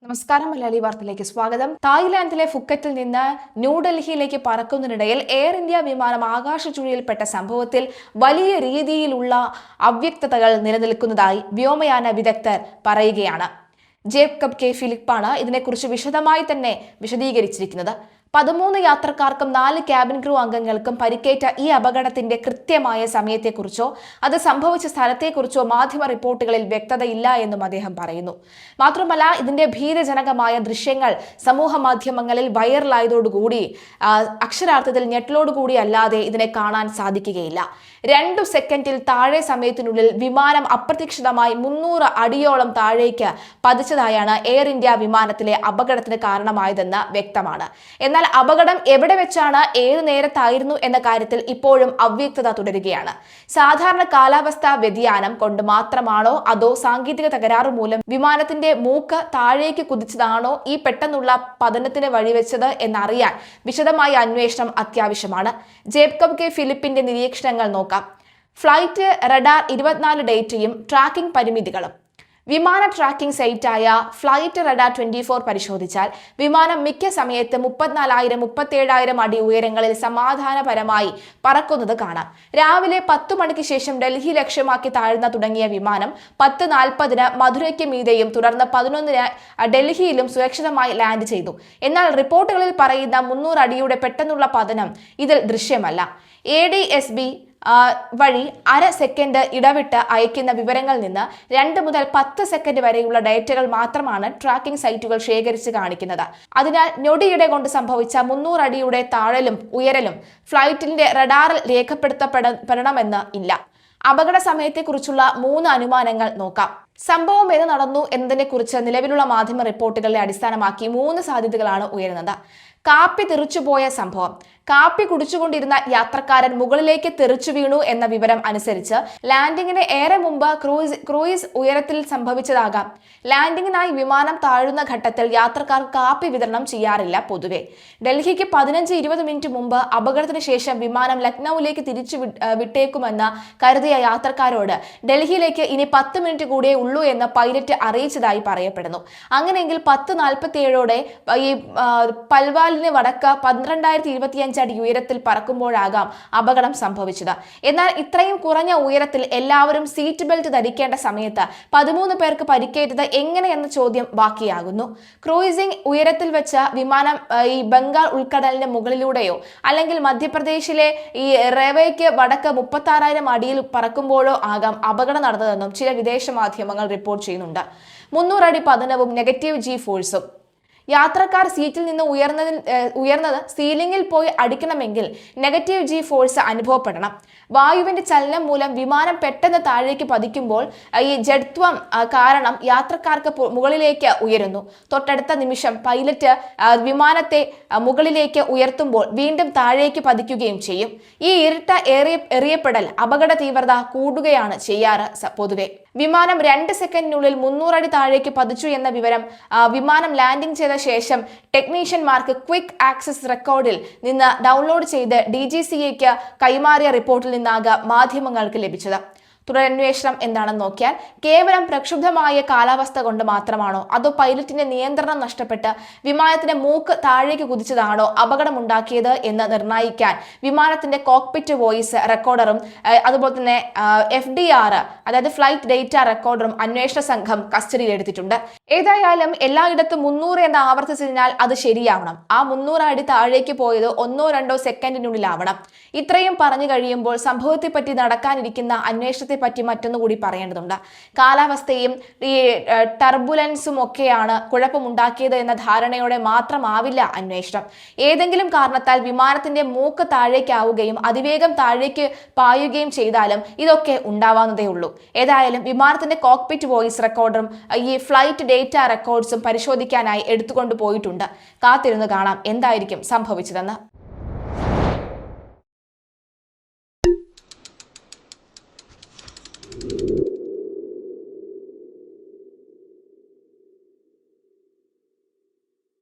നമസ്കാരം. മലയാളി വാർത്തയിലേക്ക് സ്വാഗതം. തായ്ലാന്റിലെ ഫുക്കറ്റിൽ നിന്ന് ന്യൂഡൽഹിയിലേക്ക് പറക്കുന്നതിനിടയിൽ എയർ ഇന്ത്യ വിമാനം ആകാശചുഴിയിൽപ്പെട്ട സംഭവത്തിൽ വലിയ രീതിയിലുള്ള അവ്യക്തതകൾ നിലനിൽക്കുന്നതായി വ്യോമയാന വിദഗ്ധർ പറയുകയാണ്. ജേക്കബ് കെ ഫിലിപ്പാണ് ഇതിനെക്കുറിച്ച് വിശദമായി തന്നെ വിശദീകരിച്ചിരിക്കുന്നത്. 13 യാത്രക്കാർക്കും 4 ക്യാബിൻ ക്രൂ അംഗങ്ങൾക്കും പരിക്കേറ്റ ഈ അപകടത്തിന്റെ കൃത്യമായ സമയത്തെക്കുറിച്ചോ അത് സംഭവിച്ച സ്ഥലത്തെക്കുറിച്ചോ മാധ്യമ റിപ്പോർട്ടുകളിൽ വ്യക്തതയില്ല എന്നും അദ്ദേഹം പറയുന്നു. മാത്രമല്ല, ഇതിന്റെ ഭീതിജനകമായ ദൃശ്യങ്ങൾ സമൂഹ മാധ്യമങ്ങളിൽ വൈറലായതോടുകൂടി അക്ഷരാർത്ഥത്തിൽ ഞെട്ടലോടുകൂടി അല്ലാതെ ഇതിനെ കാണാൻ സാധിക്കുകയില്ല. 2 സെക്കൻഡിൽ താഴെ സമയത്തിനുള്ളിൽ വിമാനം അപ്രതീക്ഷിതമായി 300 അടിയോളം താഴേക്ക് പതിച്ചതായാണ് എയർ ഇന്ത്യ വിമാനത്തിലെ അപകടത്തിന് കാരണമായതെന്ന് വ്യക്തമാണ്. എന്നാൽ അപകടം എവിടെ വെച്ചാണ്, ഏത് നേരത്തായിരുന്നു എന്ന കാര്യത്തിൽ ഇപ്പോഴും അവ്യക്തത തുടരുകയാണ്. സാധാരണ കാലാവസ്ഥാ വ്യതിയാനം കൊണ്ട് മാത്രമാണോ അതോ സാങ്കേതിക തകരാറ് മൂലം വിമാനത്തിന്റെ മൂക്ക് താഴേക്ക് കുതിച്ചതാണോ ഈ പെട്ടെന്നുള്ള പതനത്തിന് വഴിവെച്ചത് എന്നറിയാൻ വിശദമായ അന്വേഷണം അത്യാവശ്യമാണ്. ജേക്കബ് കെ ഫിലിപ്പിന്റെ നിരീക്ഷണങ്ങൾ നോക്കാം. ഫ്ലൈറ്റ് റഡാർ 24 ഡേറ്റയും ട്രാക്കിംഗ് പരിമിതികളും. വിമാന ട്രാക്കിംഗ് സൈറ്റായ ഫ്ലൈറ്റ് റഡാർ 24 പരിശോധിച്ചാൽ വിമാനം മിക്ക സമയത്ത് 34,000-37,000 അടി ഉയരങ്ങളിൽ സമാധാനപരമായി പറക്കുന്നത് കാണാം. രാവിലെ 10 മണിക്ക് ശേഷം ഡൽഹി ലക്ഷ്യമാക്കി താഴ്ന്ന തുടങ്ങിയ വിമാനം 10:40 മധുരയ്ക്ക് മീതെയും തുടർന്ന് 11 ഡൽഹിയിലും സുരക്ഷിതമായി ലാൻഡ് ചെയ്തു. എന്നാൽ റിപ്പോർട്ടുകളിൽ പറയുന്ന 300 അടിയുടെ പെട്ടെന്നുള്ള പതനം ഇതിൽ ദൃശ്യമല്ല. ADSB വഴി അര സെക്കൻഡ് ഇടവിട്ട് അയക്കുന്ന വിവരങ്ങളിൽ നിന്ന് 2 മുതൽ 10 സെക്കൻഡ് വരെയുള്ള ഡേറ്റകൾ മാത്രമാണ് ട്രാക്കിംഗ് സൈറ്റുകൾ ശേഖരിച്ച് കാണിക്കുന്നത്. അതിനാൽ ഞൊടിയിടെ കൊണ്ട് സംഭവിച്ച 300 അടിയുടെ താഴലും ഉയരലും ഫ്ലൈറ്റിന്റെ റഡാറിൽ രേഖപ്പെടുത്തപ്പെടണമെന്ന് ഇല്ല. അപകട സമയത്തെക്കുറിച്ചുള്ള 3 അനുമാനങ്ങൾ നോക്കാം. സംഭവം ഏത് നടന്നു എന്നതിനെ കുറിച്ച് നിലവിലുള്ള മാധ്യമ റിപ്പോർട്ടുകളെ അടിസ്ഥാനമാക്കി 3 സാധ്യതകളാണ് ഉയരുന്നത്. കാപ്പി തെറിച്ചുപോയ സംഭവം. കാപ്പി കുടിച്ചുകൊണ്ടിരുന്ന യാത്രക്കാരൻ മുകളിലേക്ക് തെറിച്ചു വീണു എന്ന വിവരം അനുസരിച്ച് ലാൻഡിങ്ങിന് ഏറെ മുമ്പ് ക്രൂയിസ് ഉയരത്തിൽ സംഭവിച്ചതാകാം. ലാൻഡിങ്ങിനായി വിമാനം താഴുന്ന ഘട്ടത്തിൽ യാത്രക്കാർ കാപ്പി വിതരണം ചെയ്യാറില്ല പൊതുവെ. ഡൽഹിക്ക് 15-20 മിനിറ്റ് മുമ്പ് അപകടത്തിന് ശേഷം വിമാനം ലക്നൌവിലേക്ക് തിരിച്ചു വിട്ടേക്കുമെന്ന് കരുതിയ യാത്രക്കാരോട് ഡൽഹിയിലേക്ക് ഇനി 10 മിനിറ്റ് കൂടിയേ ഉള്ളൂ എന്ന് പൈലറ്റ് അറിയിച്ചതായി പറയപ്പെടുന്നു. അങ്ങനെയെങ്കിൽ 10:47 ഈ പൽവാലിന് വടക്ക് 12,025 അടി ഉയരത്തിൽ പറക്കുമ്പോഴാകാം അപകടം സംഭവിച്ചത്. എന്നാൽ ഇത്രയും കുറഞ്ഞ ഉയരത്തിൽ എല്ലാവരും സീറ്റ് ബെൽറ്റ് ധരിക്കേണ്ട സമയത്ത് 13 പേർക്ക് പരിക്കേറ്റത് എങ്ങനെയെന്ന ചോദ്യം ബാക്കിയാകുന്നു. ക്രൂയിസിംഗ് ഉയരത്തിൽ വെച്ച് വിമാനം ഈ ബംഗാൾ ഉൾക്കടലിന്റെ മുകളിലൂടെയോ അല്ലെങ്കിൽ മധ്യപ്രദേശിലെ ഈ റേവയ്ക്ക് വടക്ക് 36,000 അടിയിൽ പറക്കുമ്പോഴോ ആകാം അപകടം നടന്നതെന്നും ചില വിദേശ മാധ്യമങ്ങൾ റിപ്പോർട്ട് ചെയ്യുന്നുണ്ട്. 300 അടി പതനവും നെഗറ്റീവ് G ഫോഴ്സും. യാത്രക്കാർ സീറ്റിൽ നിന്ന് ഉയർന്നത് സീലിംഗിൽ പോയി അടിക്കണമെങ്കിൽ നെഗറ്റീവ് G ഫോഴ്സ് അനുഭവപ്പെടണം. വായുവിന്റെ ചലനം മൂലം വിമാനം പെട്ടെന്ന് താഴേക്ക് പതിക്കുമ്പോൾ ഈ ജഡത്വം കാരണം യാത്രക്കാർക്ക് മുകളിലേക്ക് ഉയരുന്നു. തൊട്ടടുത്ത നിമിഷം പൈലറ്റ് വിമാനത്തെ മുകളിലേക്ക് ഉയർത്തുമ്പോൾ വീണ്ടും താഴേക്ക് പതിക്കുകയും ചെയ്യും. ഈ ഇരട്ട എറിയപ്പെടൽ അപകട തീവ്രത കൂടുകയാണ് ചെയ്യാറ് പൊതുവെ. വിമാനം 2 സെക്കൻഡിനുള്ളിൽ 300 അടി താഴേക്ക് പതിച്ചു എന്ന വിവരം വിമാനം ലാൻഡിംഗ് ചെയ്ത ശേഷം ടെക്നീഷ്യന്മാർക്ക് ക്വിക്ക് ആക്സസ് റെക്കോർഡിൽ നിന്ന് ഡൗൺലോഡ് ചെയ്ത് DGCAക്ക് കൈമാറിയ റിപ്പോർട്ടിൽ നിന്നാകാം മാധ്യമങ്ങൾക്ക് ലഭിച്ചത്. തുടരന്വേഷണം എന്താണെന്ന് നോക്കിയാൽ കേവലം പ്രക്ഷുബ്ധമായ കാലാവസ്ഥ കൊണ്ട് മാത്രമാണോ അതോ പൈലറ്റിന്റെ നിയന്ത്രണം നഷ്ടപ്പെട്ട് വിമാനത്തിന്റെ മൂക്ക് താഴേക്ക് കുതിച്ചതാണോ അപകടമുണ്ടാക്കിയത് എന്ന് നിർണ്ണയിക്കാൻ വിമാനത്തിന്റെ കോക്പിറ്റ് വോയിസ് റെക്കോർഡറും അതുപോലെ തന്നെ FDR അതായത് ഫ്ലൈറ്റ് ഡേറ്റ റെക്കോർഡറും അന്വേഷണ സംഘം കസ്റ്റഡിയിൽ എടുത്തിട്ടുണ്ട്. ഏതായാലും എല്ലായിടത്തും 300 എന്ന് ആവർത്തിച്ചതിനാൽ അത് ശരിയാവണം. ആ 300 അടി താഴേക്ക് പോയത് 1-2 സെക്കൻഡിനുള്ളിലാവണം. ഇത്രയും പറഞ്ഞു കഴിയുമ്പോൾ സംഭവത്തെപ്പറ്റി നടക്കാനിരിക്കുന്ന അന്വേഷണത്തെ പറ്റി മറ്റൊന്നുകൂടി പറയേണ്ടതുണ്ട്. കാലാവസ്ഥയും ഈ ടർബുലൻസും ഒക്കെയാണ് കുഴപ്പമുണ്ടാക്കിയത് എന്ന ധാരണയോടെ മാത്രമാവില്ല അന്വേഷണം. ഏതെങ്കിലും കാരണത്താൽ വിമാനത്തിന്റെ മൂക്ക് താഴേക്കാവുകയും അതിവേഗം താഴേക്ക് പായുകയും ചെയ്താലും ഇതൊക്കെ ഉണ്ടാവാവുന്നതേ ഉള്ളൂ. ഏതായാലും വിമാനത്തിന്റെ കോക്പിറ്റ് വോയിസ് റെക്കോർഡറും ഈ ഫ്ലൈറ്റ് ഡേറ്റ റെക്കോർഡ്സും പരിശോധിക്കാനായി എടുത്തുകൊണ്ടു പോയിട്ടുണ്ട്. കാത്തിരുന്ന് കാണാം എന്തായിരിക്കും സംഭവിച്ചതെന്ന്.